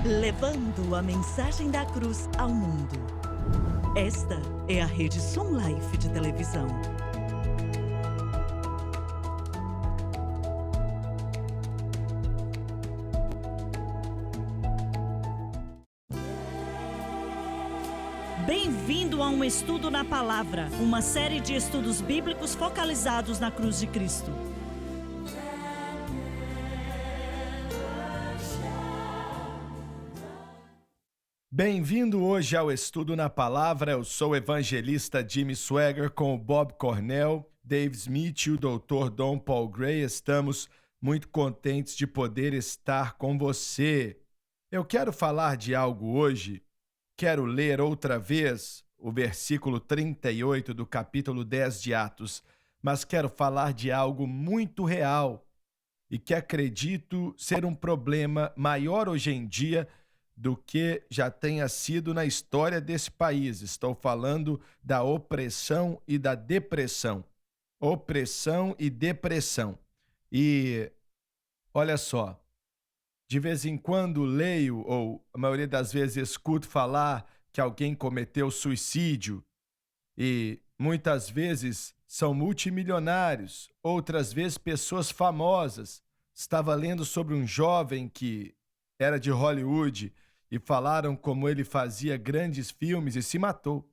levando a mensagem da cruz ao mundo. Esta é a Rede Som Life de televisão. Bem-vindo a um estudo na palavra, uma série de estudos bíblicos focalizados na cruz de Cristo. Bem-vindo hoje ao Estudo na Palavra. Eu sou o evangelista Jimmy Swaggart com o Bob Cornell, Dave Smith e o Dr. Don Paul Gray. Estamos muito contentes de poder estar com você. Eu quero falar de algo hoje. Quero ler outra vez o versículo 38 do capítulo 10 de Atos, mas quero falar de algo muito real e que acredito ser um problema maior hoje em dia do que já tenha sido na história desse país. Estou falando da opressão e da depressão. Opressão e depressão. E olha só, de vez em quando leio, ou a maioria das vezes escuto falar que alguém cometeu suicídio, e muitas vezes são multimilionários, outras vezes pessoas famosas. Estava lendo sobre um jovem que era de Hollywood e falaram como ele fazia grandes filmes e se matou.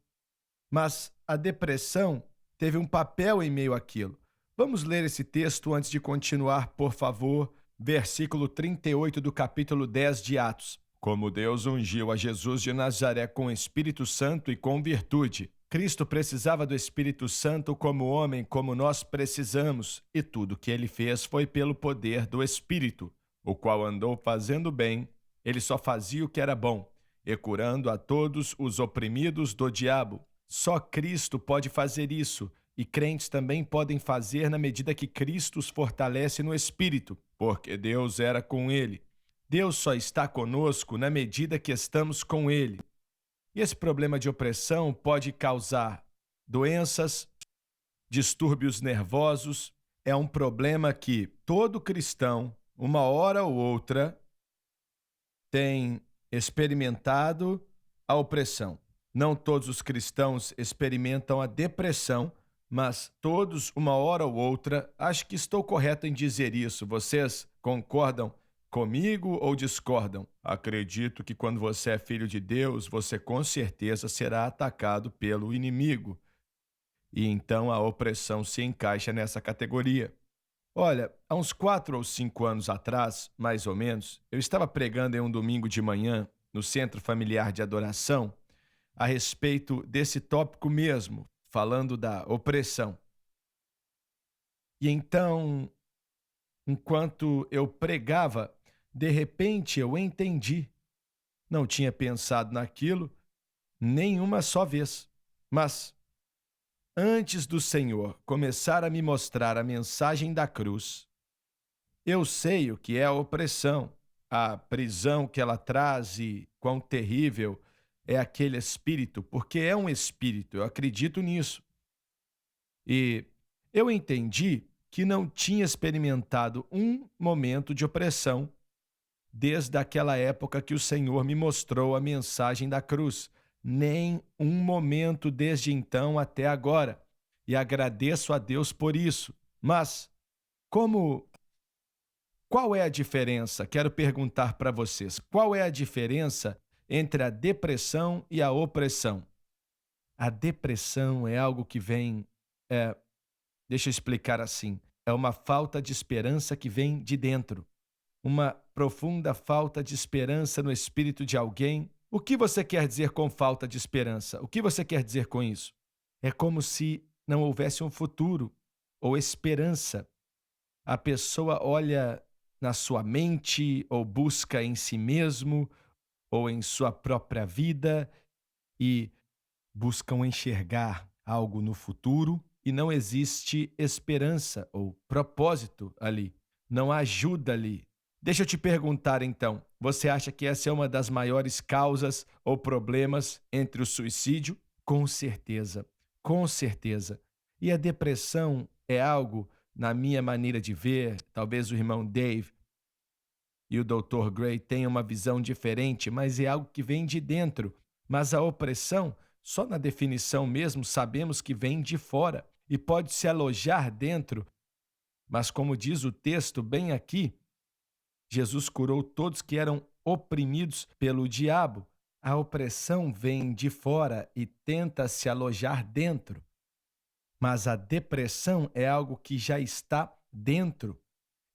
Mas a depressão teve um papel em meio àquilo. Vamos ler esse texto antes de continuar, por favor. Versículo 38 do capítulo 10 de Atos. Como Deus ungiu a Jesus de Nazaré com o Espírito Santo e com virtude. Cristo precisava do Espírito Santo como homem, como nós precisamos, e tudo que ele fez foi pelo poder do Espírito, o qual andou fazendo bem. Ele só fazia o que era bom, e curando a todos os oprimidos do diabo. Só Cristo pode fazer isso, e crentes também podem fazer na medida que Cristo os fortalece no Espírito, porque Deus era com ele. Deus só está conosco na medida que estamos com ele. E esse problema de opressão pode causar doenças, distúrbios nervosos. É um problema que todo cristão, uma hora ou outra, tem experimentado a opressão. Não todos os cristãos experimentam a depressão, mas todos, uma hora ou outra, acho que estou correto em dizer isso. Vocês concordam comigo ou discordam? Acredito que quando você é filho de Deus, você com certeza será atacado pelo inimigo. E então a opressão se encaixa nessa categoria. Olha, há uns 4 ou 5 anos atrás, mais ou menos, eu estava pregando em um domingo de manhã no Centro Familiar de Adoração a respeito desse tópico mesmo, falando da opressão. E então, enquanto eu pregava, de repente eu entendi. Não tinha pensado naquilo nenhuma só vez, mas antes do Senhor começar a me mostrar a mensagem da cruz, eu sei o que é a opressão, a prisão que ela traz e quão terrível é aquele espírito, porque é um espírito, eu acredito nisso. E eu entendi que não tinha experimentado um momento de opressão desde aquela época que o Senhor me mostrou a mensagem da cruz. Nem um momento desde então até agora. E agradeço a Deus por isso. Mas, qual é a diferença? Quero perguntar para vocês. Qual é a diferença entre a depressão e a opressão? A depressão é algo que vem... deixa eu explicar assim. É uma falta de esperança que vem de dentro. Uma profunda falta de esperança no espírito de alguém. O que você quer dizer com falta de esperança? O que você quer dizer com isso? É como se não houvesse um futuro ou esperança. A pessoa olha na sua mente ou busca em si mesmo ou em sua própria vida e buscam enxergar algo no futuro e não existe esperança ou propósito ali. Não há ajuda ali. Deixa eu te perguntar então, você acha que essa é uma das maiores causas ou problemas entre o suicídio? Com certeza, com certeza. E a depressão é algo, na minha maneira de ver, talvez o irmão Dave e o Dr. Gray têm uma visão diferente, mas é algo que vem de dentro. Mas a opressão, só na definição mesmo, sabemos que vem de fora e pode se alojar dentro. Mas como diz o texto bem aqui, Jesus curou todos que eram oprimidos pelo diabo. A opressão vem de fora e tenta se alojar dentro. Mas a depressão é algo que já está dentro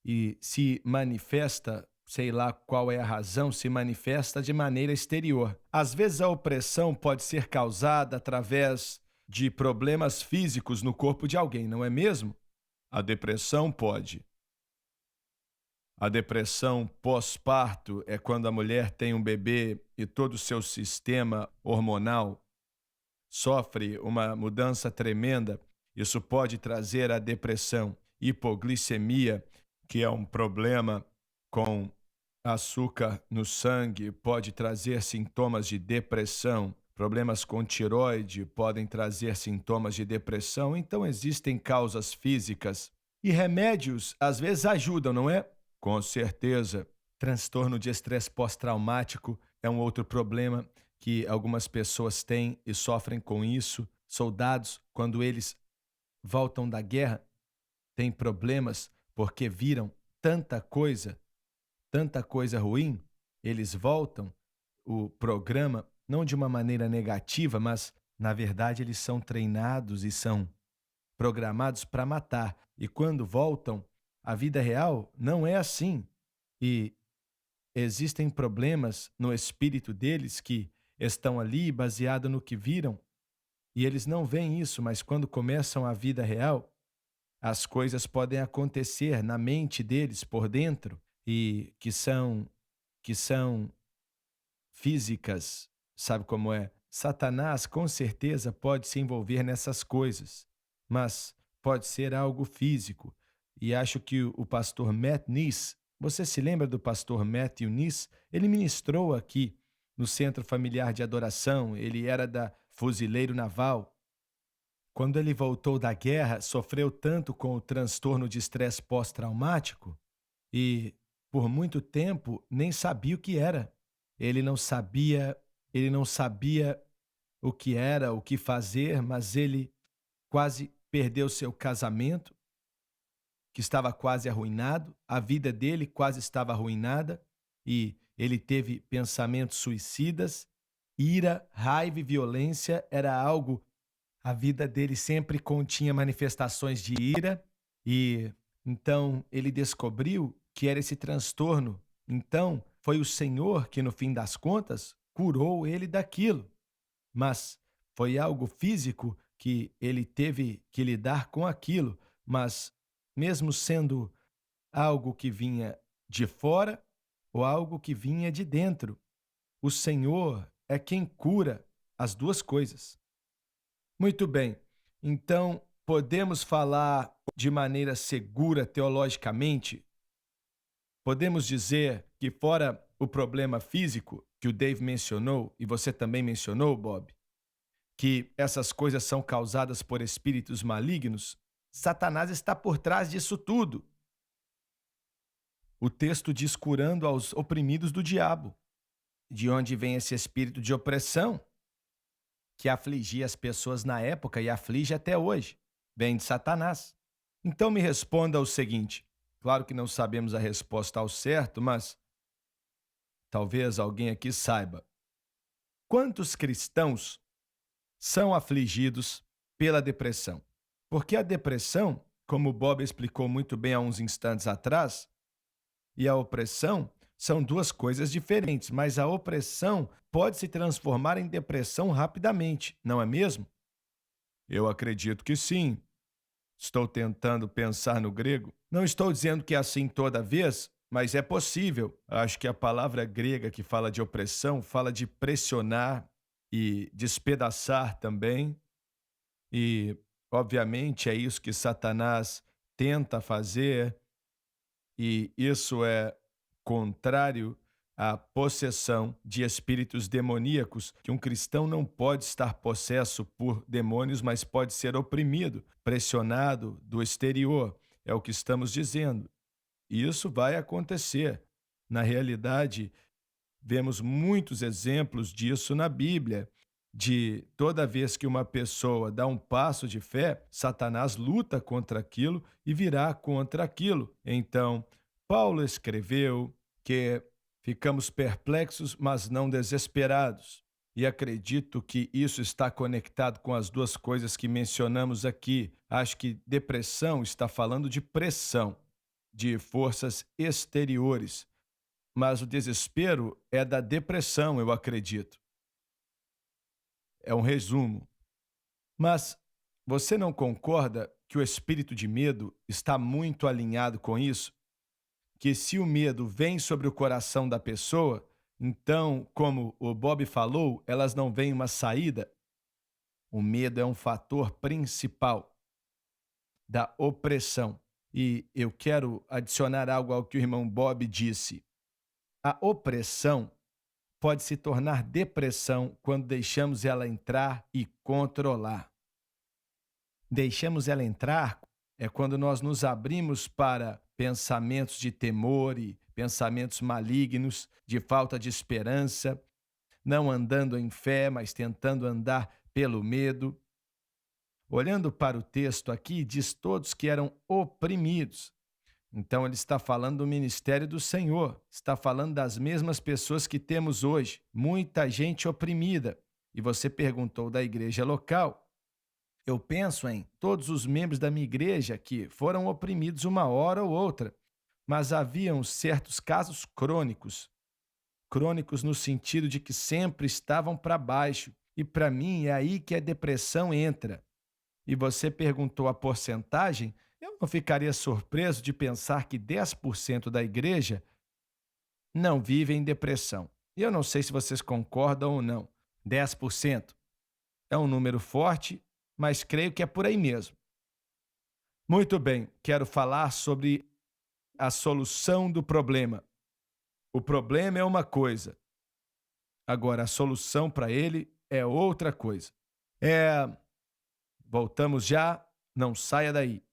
e se manifesta, sei lá qual é a razão, se manifesta de maneira exterior. Às vezes a opressão pode ser causada através de problemas físicos no corpo de alguém, não é mesmo? A depressão pode. A depressão pós-parto é quando a mulher tem um bebê e todo o seu sistema hormonal sofre uma mudança tremenda. Isso pode trazer a depressão. Hipoglicemia, que é um problema com açúcar no sangue, pode trazer sintomas de depressão. Problemas com tireoide podem trazer sintomas de depressão. Então, existem causas físicas. E remédios, às vezes, ajudam, não é? Com certeza. Transtorno de estresse pós-traumático é um outro problema que algumas pessoas têm e sofrem com isso. Soldados, quando eles voltam da guerra, têm problemas porque viram tanta coisa ruim, eles voltam o programa não de uma maneira negativa, mas na verdade eles são treinados e são programados para matar. E quando voltam, a vida real não é assim. E existem problemas no espírito deles que estão ali baseado no que viram e eles não veem isso, mas quando começam a vida real, as coisas podem acontecer na mente deles por dentro e que são físicas, sabe como é? Satanás com certeza pode se envolver nessas coisas, mas pode ser algo físico. E acho que o pastor Matt Niss, você se lembra do pastor Matthew Niss? Ele ministrou aqui no Centro Familiar de Adoração, ele era da Fuzileiro Naval. Quando ele voltou da guerra, sofreu tanto com o transtorno de estresse pós-traumático e, por muito tempo, nem sabia o que era. Ele não sabia o que era, o que fazer, mas ele quase perdeu seu casamento, que estava quase arruinado, a vida dele quase estava arruinada e ele teve pensamentos suicidas, ira, raiva e violência era algo. A vida dele sempre continha manifestações de ira e então ele descobriu que era esse transtorno. Então foi o Senhor que, no fim das contas, curou ele daquilo. Mas foi algo físico que ele teve que lidar com aquilo. Mas mesmo sendo algo que vinha de fora ou algo que vinha de dentro, o Senhor é quem cura as duas coisas. Muito bem, então podemos falar de maneira segura teologicamente? Podemos dizer que, fora o problema físico que o Dave mencionou, e você também mencionou, Bob, que essas coisas são causadas por espíritos malignos, Satanás está por trás disso tudo. O texto diz curando aos oprimidos do diabo. De onde vem esse espírito de opressão que afligia as pessoas na época e aflige até hoje? Vem de Satanás. Então me responda o seguinte, claro que não sabemos a resposta ao certo, mas talvez alguém aqui saiba. Quantos cristãos são afligidos pela depressão? Porque a depressão, como o Bob explicou muito bem há uns instantes atrás, e a opressão são duas coisas diferentes, mas a opressão pode se transformar em depressão rapidamente, não é mesmo? Eu acredito que sim. Estou tentando pensar no grego. Não estou dizendo que é assim toda vez, mas é possível. Acho que a palavra grega que fala de opressão fala de pressionar e despedaçar também. E, obviamente, é isso que Satanás tenta fazer, e isso é contrário à possessão de espíritos demoníacos, que um cristão não pode estar possesso por demônios, mas pode ser oprimido, pressionado do exterior. É o que estamos dizendo. E isso vai acontecer. Na realidade, vemos muitos exemplos disso na Bíblia, de toda vez que uma pessoa dá um passo de fé, Satanás luta contra aquilo e virá contra aquilo. Então, Paulo escreveu que ficamos perplexos, mas não desesperados. E acredito que isso está conectado com as duas coisas que mencionamos aqui. Acho que depressão está falando de pressão, de forças exteriores. Mas o desespero é da depressão, eu acredito. É um resumo. Mas você não concorda que o espírito de medo está muito alinhado com isso? Que se o medo vem sobre o coração da pessoa, então, como o Bob falou, elas não veem uma saída. O medo é um fator principal da opressão. E eu quero adicionar algo ao que o irmão Bob disse. A opressão pode se tornar depressão quando deixamos ela entrar e controlar. Deixamos ela entrar é quando nós nos abrimos para pensamentos de temor e pensamentos malignos, de falta de esperança, não andando em fé, mas tentando andar pelo medo. Olhando para o texto aqui, diz todos que eram oprimidos. Então ele está falando do ministério do Senhor, está falando das mesmas pessoas que temos hoje, muita gente oprimida. E você perguntou da igreja local. Eu penso em todos os membros da minha igreja que foram oprimidos uma hora ou outra, mas haviam certos casos crônicos. Crônicos no sentido de que sempre estavam para baixo. E para mim é aí que a depressão entra. E você perguntou a porcentagem, eu não ficaria surpreso de pensar que 10% da igreja não vive em depressão. E eu não sei se vocês concordam ou não. 10% é um número forte, mas creio que é por aí mesmo. Muito bem, quero falar sobre a solução do problema. O problema é uma coisa, agora a solução para ele é outra coisa. Voltamos já, não saia daí.